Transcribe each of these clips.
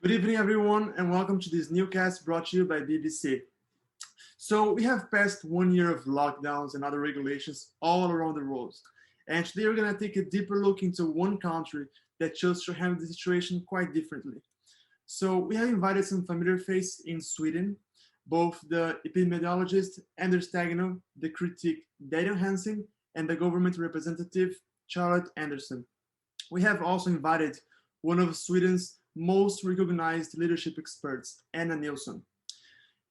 Good evening, everyone, and welcome to this new cast brought to you by BBC. So, we have passed 1 year of lockdowns and other regulations all around the world. And today we're going to take a deeper look into one country that chose to handle the situation quite differently. So, we have invited some familiar faces in Sweden, both the epidemiologist Anders Tegnell, the critic Daniel Hansen, and the government representative Charlotte Anderson. We have also invited one of Sweden's most recognized leadership experts, Anna Nilsson.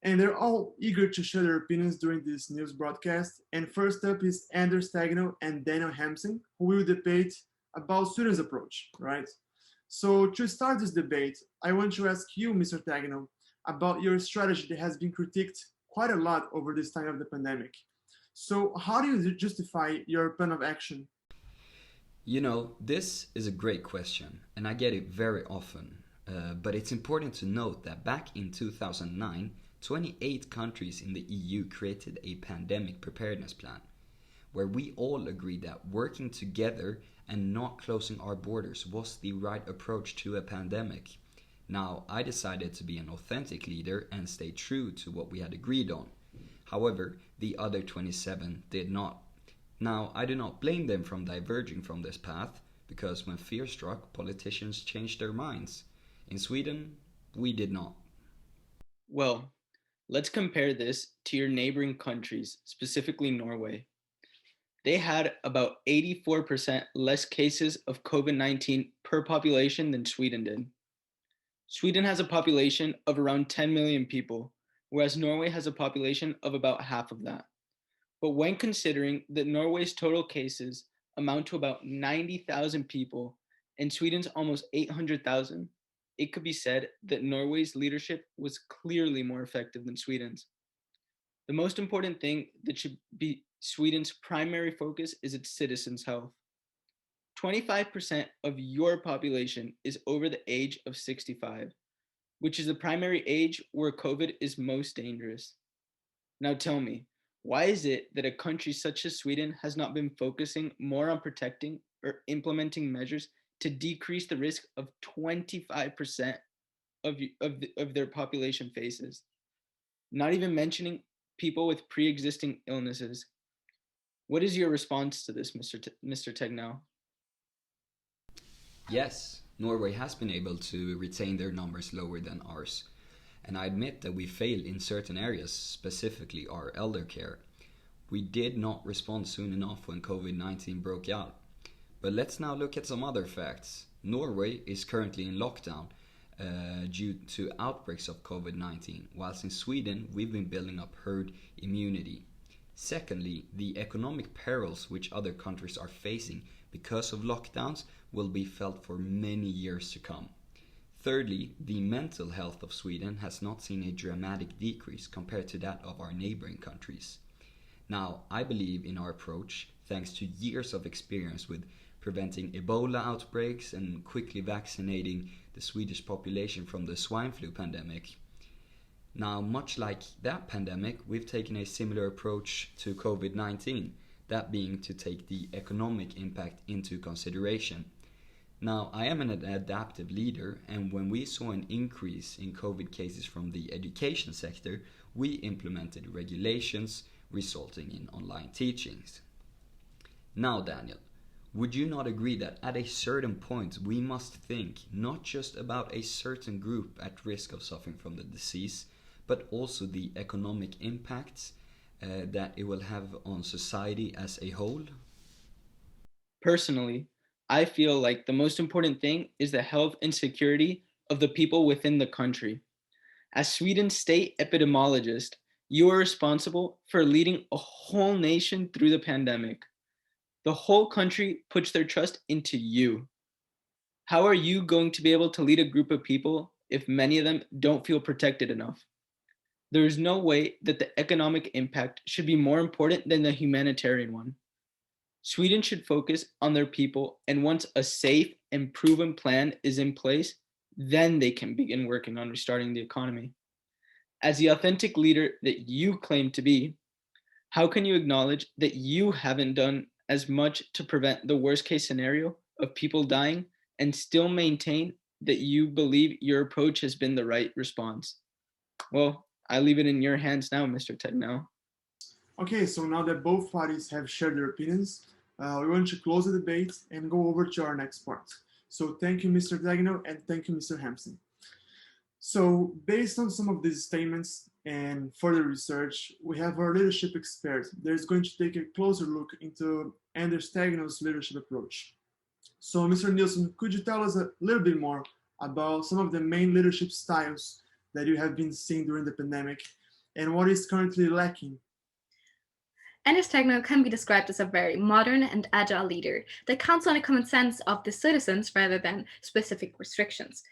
And they're all eager to share their opinions during this news broadcast. And first up is Anders Tegnell and Daniel Hampson, who will debate about Sweden's approach, right? So to start this debate, I want to ask you, Mr. Tegnell, about your strategy that has been critiqued quite a lot over this time of the pandemic. So how do you justify your plan of action? This is a great question, and I get it very often. But it's important to note that back in 2009, 28 countries in the EU created a pandemic preparedness plan, where we all agreed that working together and not closing our borders was the right approach to a pandemic. Now, I decided to be an authentic leader and stay true to what we had agreed on. However, the other 27 did not. Now, I do not blame them from diverging from this path, because when fear struck, politicians changed their minds. In Sweden, we did not. Well, let's compare this to your neighboring countries, specifically Norway. They had about 84% less cases of COVID-19 per population than Sweden did. Sweden has a population of around 10 million people, whereas Norway has a population of about half of that. But when considering that Norway's total cases amount to about 90,000 people and Sweden's almost 800,000, it could be said that Norway's leadership was clearly more effective than Sweden's. The most important thing that should be Sweden's primary focus is its citizens' health. 25% of your population is over the age of 65, which is the primary age where COVID is most dangerous. Now tell me, why is it that a country such as Sweden has not been focusing more on protecting or implementing measures to decrease the risk of 25% of their population faces? Not even mentioning people with pre-existing illnesses. What is your response to this, Mr. Tegnell? Yes, Norway has been able to retain their numbers lower than ours. And I admit that we failed in certain areas, specifically our elder care. We did not respond soon enough when COVID-19 broke out. But let's now look at some other facts. Norway is currently in lockdown due to outbreaks of COVID-19, whilst in Sweden we've been building up herd immunity. Secondly, the economic perils which other countries are facing because of lockdowns will be felt for many years to come. Thirdly, the mental health of Sweden has not seen a dramatic decrease compared to that of our neighboring countries. Now, I believe in our approach thanks to years of experience with preventing Ebola outbreaks and quickly vaccinating the Swedish population from the swine flu pandemic. Now, much like that pandemic, we've taken a similar approach to COVID-19, that being to take the economic impact into consideration. Now, I am an adaptive leader, and when we saw an increase in COVID cases from the education sector, we implemented regulations resulting in online teachings. Now, Daniel, would you not agree that at a certain point we must think not just about a certain group at risk of suffering from the disease, but also the economic impacts that it will have on society as a whole? Personally, I feel like the most important thing is the health and security of the people within the country. As Sweden's state epidemiologist, you are responsible for leading a whole nation through the pandemic. The whole country puts their trust into you. How are you going to be able to lead a group of people if many of them don't feel protected enough? There is no way that the economic impact should be more important than the humanitarian one. Sweden should focus on their people, and once a safe and proven plan is in place, then they can begin working on restarting the economy. As the authentic leader that you claim to be, how can you acknowledge that you haven't done as much to prevent the worst case scenario of people dying and still maintain that you believe your approach has been the right response? Well, I leave it in your hands now, Mr. Tegno. Okay, so now that both parties have shared their opinions, we want to close the debate and go over to our next part. So thank you, Mr. Dagno, and thank you, Mr. Hampson. So based on some of these statements and further research, we have our leadership expert that is going to take a closer look into Anders Dagno's leadership approach. So Mr. Nielsen, could you tell us a little bit more about some of the main leadership styles that you have been seeing during the pandemic and what is currently lacking? Anders Tegno can be described as a very modern and agile leader that counts on the common sense of the citizens rather than specific restrictions.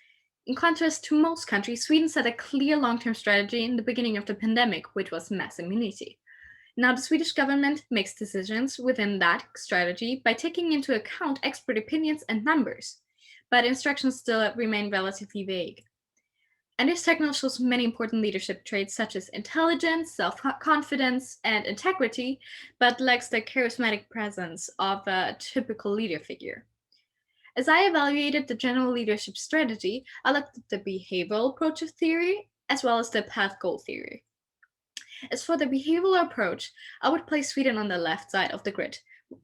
In contrast to most countries, Sweden set a clear long-term strategy in the beginning of the pandemic, which was mass immunity. Now, the Swedish government makes decisions within that strategy by taking into account expert opinions and numbers, but instructions still remain relatively vague. And this technology shows many important leadership traits such as intelligence, self-confidence, and integrity, but lacks the charismatic presence of a typical leader figure. As I evaluated the general leadership strategy, I looked at the behavioral approach of theory as well as the path goal theory. As for the behavioral approach, I would place Sweden on the left side of the grid.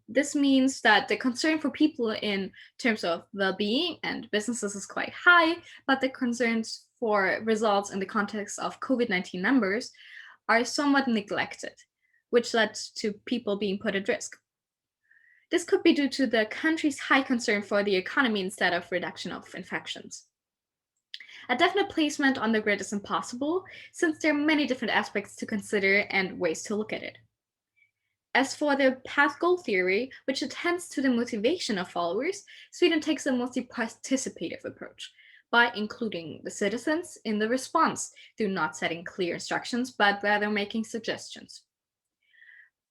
This means that the concern for people in terms of well-being and businesses is quite high, but the concerns for results in the context of COVID-19 numbers are somewhat neglected, which led to people being put at risk. This could be due to the country's high concern for the economy instead of reduction of infections. A definite placement on the grid is impossible, since there are many different aspects to consider and ways to look at it. As for the path goal theory, which attends to the motivation of followers, Sweden takes a mostly participative approach by including the citizens in the response through not setting clear instructions, but rather making suggestions.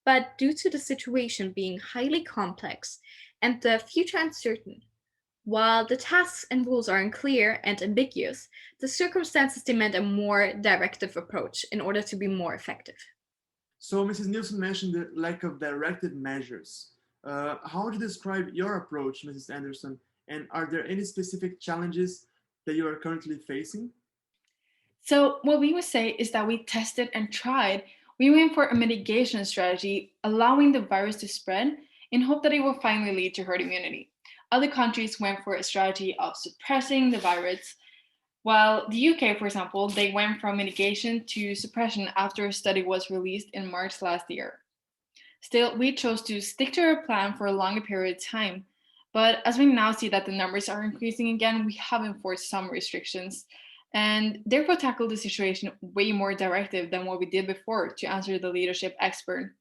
But due to the situation being highly complex and the future uncertain, while the tasks and rules are unclear and ambiguous, the circumstances demand a more directive approach in order to be more effective. So Mrs. Nielsen mentioned the lack of directed measures. How would you describe your approach, Mrs. Anderson? And are there any specific challenges that you are currently facing? So what we would say is that we tested and tried. We went for a mitigation strategy, allowing the virus to spread in hope that it will finally lead to herd immunity. Other countries went for a strategy of suppressing the virus, while the UK, for example, they went from mitigation to suppression after a study was released in March last year. Still, we chose to stick to our plan for a longer period of time. But as we now see that the numbers are increasing again, we have enforced some restrictions and therefore tackle the situation way more directive than what we did before, to answer the leadership expert.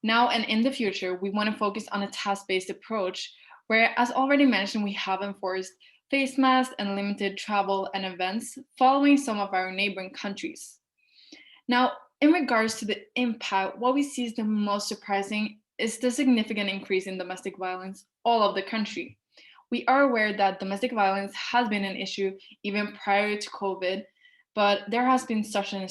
Now and in the future, we want to focus on a task-based approach where, as already mentioned, we have enforced face masks and limited travel and events following some of our neighboring countries. Now, in regards to the impact, what we see is the most surprising is the significant increase in domestic violence all over the country. We are aware that domestic violence has been an issue even prior to COVID, but there has been such a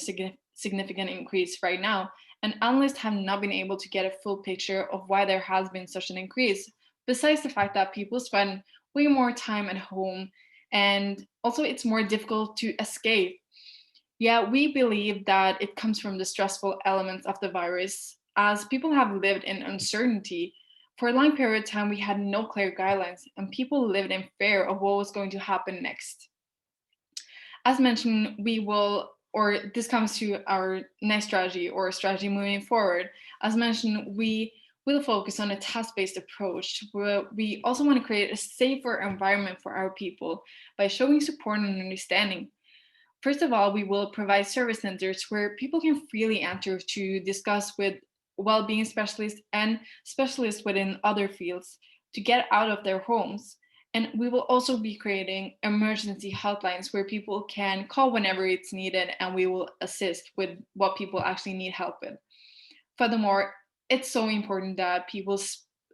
significant increase right now, and analysts have not been able to get a full picture of why there has been such an increase, besides the fact that people spend way more time at home, and also it's more difficult to escape. Yeah, we believe that it comes from the stressful elements of the virus, as people have lived in uncertainty. For a long period of time, we had no clear guidelines, and people lived in fear of what was going to happen next. As mentioned, we will, or this comes to our next strategy or strategy moving forward. As mentioned, we will focus on a task-based approach, where we also want to create a safer environment for our people by showing support and understanding. First of all, we will provide service centers where people can freely enter to discuss with well-being specialists and specialists within other fields to get out of their homes. And we will also be creating emergency hotlines where people can call whenever it's needed, and we will assist with what people actually need help with. Furthermore, it's so important that people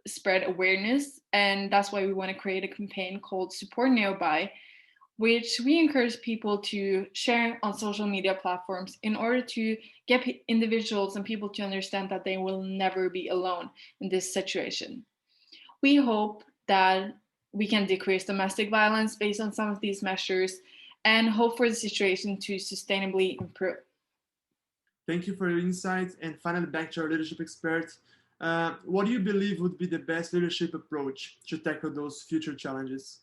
spread awareness, and that's why we want to create a campaign called Support Nearby, which we encourage people to share on social media platforms in order to get individuals and people to understand that they will never be alone in this situation. We hope that we can decrease domestic violence based on some of these measures and hope for the situation to sustainably improve. Thank you for your insights. And finally, back to our leadership expert. What do you believe would be the best leadership approach to tackle those future challenges?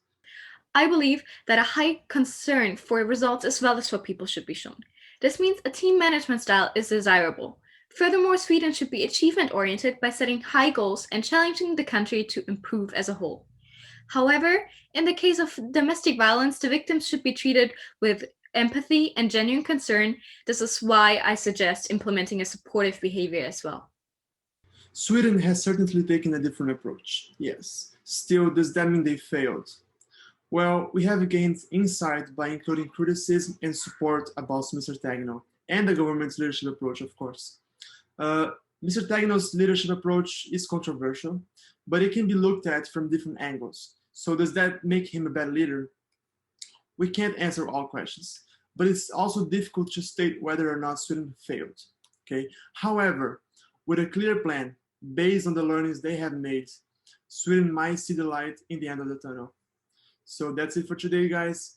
I believe that a high concern for results as well as for people should be shown. This means a team management style is desirable. Furthermore, Sweden should be achievement-oriented by setting high goals and challenging the country to improve as a whole. However, in the case of domestic violence, the victims should be treated with empathy and genuine concern. This is why I suggest implementing a supportive behavior as well. Sweden has certainly taken a different approach, yes. Still, does that mean they failed? Well, we have gained insight by including criticism and support about Mr. Tagno and the government's leadership approach, of course. Mr. Tagno's leadership approach is controversial, but it can be looked at from different angles. So does that make him a bad leader? We can't answer all questions, but it's also difficult to state whether or not Sweden failed. Okay. However, with a clear plan based on the learnings they have made, Sweden might see the light in the end of the tunnel. So that's it for today, guys.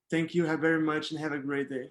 Thank you very much and have a great day.